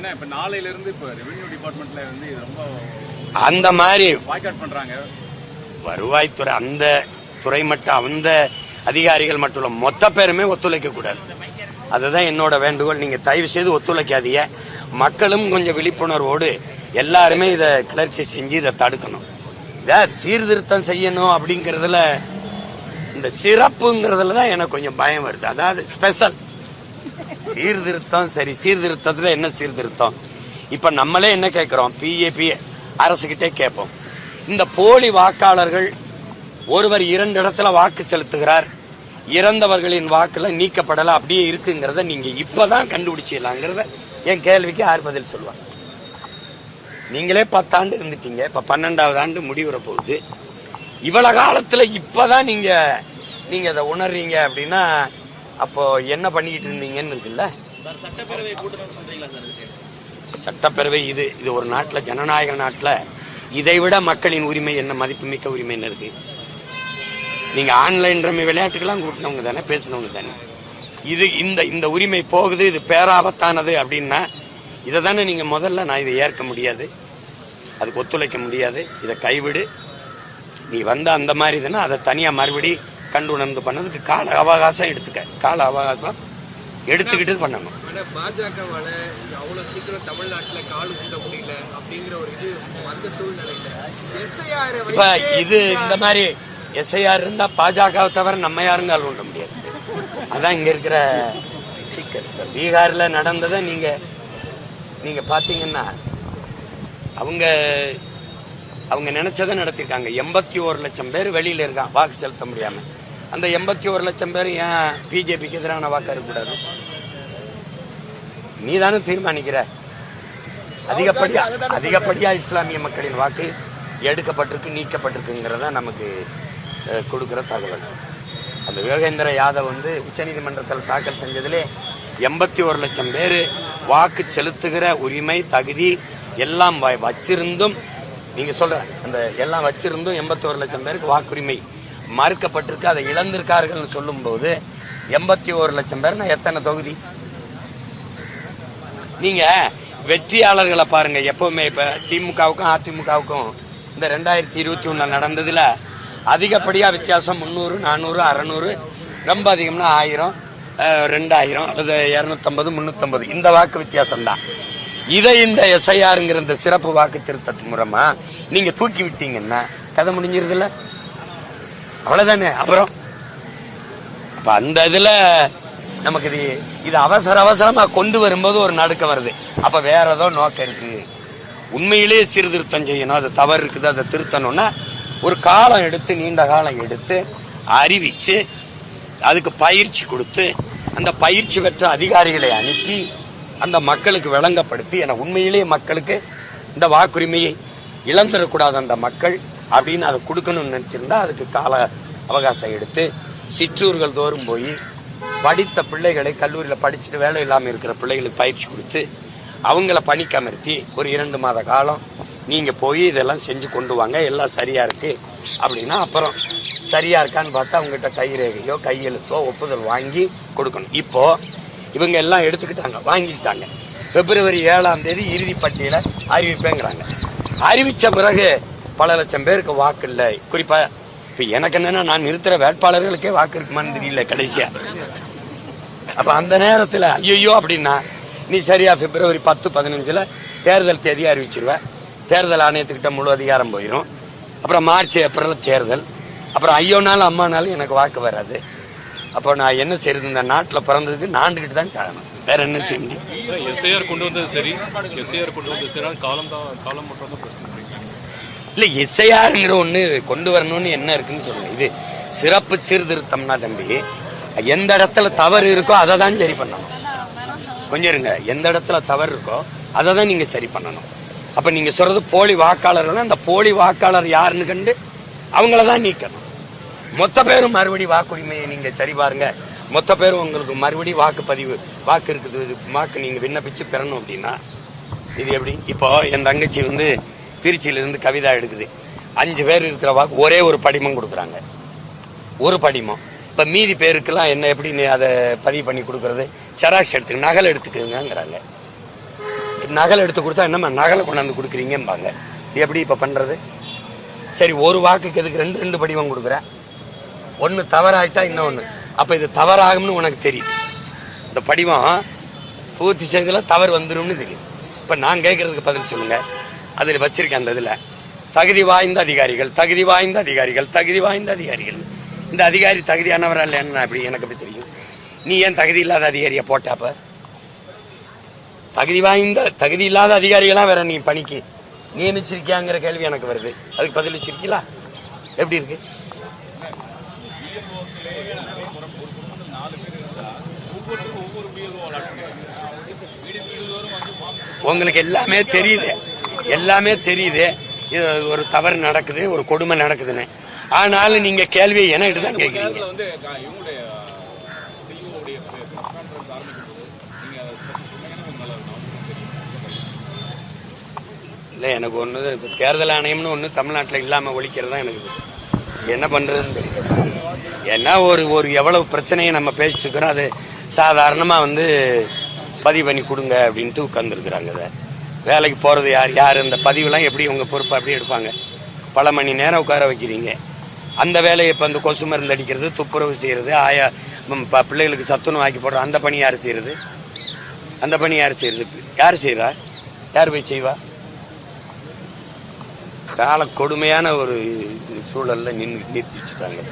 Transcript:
ஏன்னா இப்ப நாளையில இருந்து இப்ப ரெவென்யூ டிபார்ட்மெண்ட்ல வந்து ரொம்ப அந்த மாதிரி பாய்காட் பண்றாங்க. வருவாய்த்துறை அந்த துறை மட்டும் அந்த அதிகாரிகள் மட்டும் இல்ல, மொத்த பேருமே ஒத்துழைக்க கூடாது. அதுதான் என்னோட வேண்டுகோள். நீங்க தயவு செய்து ஒத்துழைக்காதீங்க. மக்களும் கொஞ்சம் விழிப்புணர்வோடு எல்லாருமே இதை கிளர்ச்சி செஞ்சு இதை தடுக்கணும். இதை சீர்திருத்தம் செய்யணும் அப்படிங்கறதுல, இந்த சிறப்புங்கிறதுல தான் எனக்கு கொஞ்சம் பயம் வருது. அதாவது ஸ்பெஷல் சீர்திருத்தம். சரி, சீர்திருத்தத்துல என்ன சீர்திருத்தம்? இப்ப நம்மளே என்ன கேட்கிறோம்? பிஏபி அரசுகிட்டே கேட்போம். இந்த போலி வாக்காளர்கள் ஒருவர் 2 இடத்துல வாக்கு செலுத்துகிறார், இறந்தவர்களின் வாக்குல நீக்கப்படல, அப்படியே இருக்குங்கிறத நீங்க இப்பதான் கண்டுபிடிச்சிடலாங்கிறத என் கேள்விக்கு யார் பதில் சொல்லுவாங்க? நீங்களே 10 ஆண்டு இருந்துட்டீங்க, இப்ப 12வது ஆண்டு முடிவுற போகுது. இவ்வளவு காலத்துல இப்பதான் நீங்க அதை உணர்றீங்க அப்படின்னா அப்போ என்ன பண்ணிட்டு இருந்தீங்கன்னு இருக்குல்ல. சட்டப்பேரவை இது ஒரு நாட்டுல, ஜனநாயக நாட்டுல இதை விட மக்களின் உரிமை என்ன, மதிப்புமிக்க உரிமை என்ன இருக்கு? நீங்க ஆன்லைன் ரம்மி விளையாட்டுக்கெல்லாம் கூட்டினவங்க தானே, பேசினவங்க தானே. இது இந்த உரிமை போகுது, இது பேராபத்தானது அப்படின்னா இதை தானே நீங்க முதல்ல, நான் இதை ஏற்க முடியாது, அதுக்கு ஒத்துழைக்க முடியாது, இதை கைவிடு, நீ வந்த அந்த மாதிரி தானே, அதை தனியா மறுபடி கண்டுணர்ந்து பண்ணதுக்கு கால அவகாசம் எடுத்துக்க, கால அவகாசம் எடுத்துக்கிட்டு பண்ணணும். பாஜகவால அவ்வளவு சீக்கிரம் தமிழ்நாட்டுல கால் ஊட்ட முடியல அப்படிங்கிற ஒரு இது வந்த சூழ்நிலையில இப்ப இது இந்த மாதிரி எஸ்ஐஆர் இருந்தா பாஜகவை தவிர நம்ம யாரும் கால் ஊட்ட முடியாது. அதான் இங்க இருக்கிற சிக்கல். பீகார்ல நடந்ததை நீங்க பாத்தீங்கன்னா அவங்க நினைச்சதை நடத்திருக்காங்க. 81 லட்சம் பேர் வெளியில இருக்கான் வாக்கு செலுத்த முடியாம. அந்த 81 லட்சம் பேர் ஏன் பிஜேபிக்கு எதிரான வாக்கு இருக்கக்கூடாது? நீ தானே தீர்மானிக்கிற. அதிகப்படியா இஸ்லாமிய மக்களின் வாக்கு எடுக்கப்பட்டிருக்கு, நீக்கப்பட்டிருக்குங்கிறத நமக்கு கொடுக்கிற தகவல். அந்த யோகேந்திர யாதவ் உச்சநீதிமன்றத்தில் தாக்கல் செஞ்சதிலே 81 லட்சம் பேர் வாக்கு செலுத்துகிற உரிமை, தகுதி எல்லாம் வச்சிருந்தும், நீங்க சொல்ற அந்த எல்லாம் வச்சிருந்தும் 81 லட்சம் பேருக்கு வாக்குரிமை மறுக்கப்பட்டிருக்கு, அதை இழந்திருக்கார்கள் சொல்லும் போது 81 லட்சம் பேர் எத்தனை தொகுதி? நீங்க வெற்றியாளர்களை பாருங்க. எப்பவுமே இப்ப திமுகவுக்கும் அதிமுகவுக்கும் இந்த 2021 நடந்ததுல அதிகப்படியா வித்தியாசம் 300, 400, 600, ரொம்ப அதிகம்னா 1000, 2000 அல்லது 250, 350 இந்த வாக்கு வித்தியாசம் தான். இதை இந்த எஸ்ஐஆருங்கிற இந்த சிறப்பு வாக்கு திருத்தத்து மூலமா நீங்க தூக்கி விட்டீங்கன்னா கதை முடிஞ்சிருதுல, அவ்வளவுதானே. அப்புறம் அந்த இதுல நமக்கு இது அவசரமா கொண்டு வரும்போது ஒரு நடுக்க வருது. அப்ப வேற ஏதோ நோக்கம் இருக்கு. உண்மையிலேயே சீர்திருத்தம் செய்யணும், அது தவறு இருக்குது, அதை திருத்தணும்னா ஒரு காலம் எடுத்து, நீண்ட காலம் எடுத்து அறிவிச்சு, அதுக்கு பயிற்சி கொடுத்து, அந்த பயிற்சி பெற்ற அதிகாரிகளை அனுப்பி அந்த மக்களுக்கு விளங்கப்படுத்தி, என உண்மையிலேயே மக்களுக்கு இந்த வாக்குரிமையை இழந்துடக்கூடாது அந்த மக்கள் அப்படின்னு அதை கொடுக்கணும்னு நினைச்சிருந்தா அதுக்கு கால அவகாசம் எடுத்து சிற்றூர்கள் தோறும் போய் படித்த பிள்ளைகளை, கல்லூரியில் படிச்சுட்டு வேலை இல்லாமல் இருக்கிற பிள்ளைகளுக்கு பயிற்சி கொடுத்து அவங்கள பணிக்கமர்த்தி ஒரு 2 மாத காலம் நீங்க போய் இதெல்லாம் செஞ்சு கொண்டு வாங்க, எல்லாம் சரியா இருக்கு அப்படின்னா அப்புறம் சரியா இருக்கான்னு பார்த்தா அவங்ககிட்ட கைரேகையோ கையெழுத்தோ ஒப்புதல் வாங்கி கொடுக்கணும். இப்போ இவங்க எல்லாம் எடுத்துக்கிட்டாங்க, வாங்கிட்டாங்க. பிப்ரவரி 7ஆம் தேதி இறுதி பட்டியலை அறிவிப்பேங்கிறாங்க. அறிவிச்ச பிறகு பல லட்சம் பேருக்கு வாக்கு இல்லை. குறிப்பா இப்ப எனக்கு என்னன்னா, நான் நிறுத்துற வேட்பாளர்களுக்கே வாக்கு இருக்குமான்னு தெரியல கடைசியா. அப்ப அந்த நேரத்துல ஐயோ அப்படின்னா நீ சரியா பிப்ரவரி 10, 15 தேர்தல் தேதி அறிவிச்சிருவ. தேர்தல் ஆணையத்துக்கிட்ட முழு அதிகாரம் போயிடும். அப்புறம் மார்ச், ஏப்ரல் தேர்தல். அப்புறம் ஐயோனாலும் அம்மானாலும் எனக்கு வாக்கு வராது. அப்போ நான் என்ன செய்யறது? இந்த நாட்டில் பிறந்ததுக்கு நாண்டுகிட்டு தான் சாகணும், வேற என்ன செய்ய முடியும்? எஸ்ஐஆர் கொண்டு வந்தது சரி, எஸ்ஐஆர் கொண்டு வந்தது சரி, காலம் மட்டும் தான் பிரச்சனை இல்ல. எஸ்ஐஆருங்கிற ஒண்ணு கொண்டு வரணும்னு என்ன இருக்குன்னு சொல்லுங்க. இது சிறப்பு சீர்திருத்தம்னா தம்பி, எந்த இடத்துல தவறு இருக்கோ அதை தான் சரி பண்ணணும். கொஞ்சம் இருங்க, எந்த இடத்துல தவறு இருக்கோ அதை தான் நீங்க சரி பண்ணணும். அப்ப நீங்க சொல்றது போலி வாக்காளர்கள், அந்த போலி வாக்காளர் யாருன்னு கண்டு அவங்களதான் நீக்கணும். மொத்த பேரும் மறுபடி வாக்குரிமையை நீங்க சரி பாருங்க, மொத்த பேரும் உங்களுக்கு மறுபடி வாக்குப்பதிவு வாக்கு இருக்குது, வாக்கு நீங்க விண்ணப்பிச்சு பெறணும் அப்படின்னா இது எப்படி? இப்போ என் தங்கச்சி திருச்சியிலிருந்து கவிதா எடுக்குது, 5 பேர் இருக்கிற வாக்கு ஒரே ஒரு படிமம் கொடுக்குறாங்க, ஒரு படிமம். இப்ப மீதி பேருக்கெல்லாம் என்ன எப்படி அதை பதிவு பண்ணி கொடுக்கறது? செராக்ஸ் எடுத்துக்க, நகல் எடுத்துக்கங்கிறாங்க. நகல் எடுத்து கொடுத்தா என்னம்மா நகலை கொண்டாந்து கொடுக்குறீங்கம்பாங்க. எப்படி இப்ப பண்றது? சரி, ஒரு வாக்குக்கு எதுக்கு ரெண்டு படிவம் கொடுக்குறேன்? ஒன்னு தவறாயிட்டா இன்னொன்னு. அப்ப இது தவறாகும்னு உனக்கு தெரியுது. இந்த படிவம் பூர்த்தி செய்ததுல தவறு வந்துரும்னு தெரியுது. இப்ப நான் கேட்கறதுக்கு பதில் சொல்லுங்க. அதுல வச்சிருக்கேன் அந்த இதுல தகுதி வாய்ந்த அதிகாரிகள், தகுதி வாய்ந்த அதிகாரிகள், தகுதி வாய்ந்த அதிகாரிகள். இந்த அதிகாரி தகுதியானவரா இல்லைன்னு அப்படி எனக்கு எப்படி தெரியும்? நீ ஏன் தகுதி இல்லாத அதிகாரியை போட்டாப்ப? தகுதி இல்லாத அதிகாரிகளா வேற நீ பணிக்கு நியமிச்சிருக்கியாங்கிற கேள்வி எனக்கு வருது. அதுக்கு பதில் வச்சிருக்கீங்களா? எப்படி இருக்கு? உங்களுக்கு எல்லாமே தெரியுது இது ஒரு தவறு நடக்குது, ஒரு கொடுமை நடக்குதுன்னு. ஆனாலும் நீங்க கேள்வியை என்ன தான் கேட்குறீங்க. இல்லை, எனக்கு ஒன்று தேர்தல் ஆணையம்னு ஒன்று தமிழ்நாட்டில் இல்லாமல் ஒழிக்கிறதா எனக்கு என்ன பண்ணுறதுன்னு தெரியும். ஏன்னா ஒரு எவ்வளவு பிரச்சனையை நம்ம பேசிட்டு இருக்கிறோம், அது சாதாரணமாக பதிவு பண்ணி கொடுங்க அப்படின்ட்டு உட்கார்ந்துருக்குறாங்க. அதை வேலைக்கு போகிறது யார் அந்த பதிவுலாம் எப்படி உங்கள் பொறுப்பு அப்படி எடுப்பாங்க? பல மணி நேரம் உட்கார வைக்கிறீங்க. அந்த வேலையை இப்போ அந்த கொசு மருந்து அடிக்கிறது, துப்புரவு செய்கிறது, பிள்ளைகளுக்கு சத்துணவு ஆக்கி போடுறோம், அந்த பணி யார் செய்கிறது? யார் செய்கிறா? யார் போய் செய்வா? கால கொடுமையான ஒரு சூழல்ல நிறுத்தி வச்சுட்டாங்க.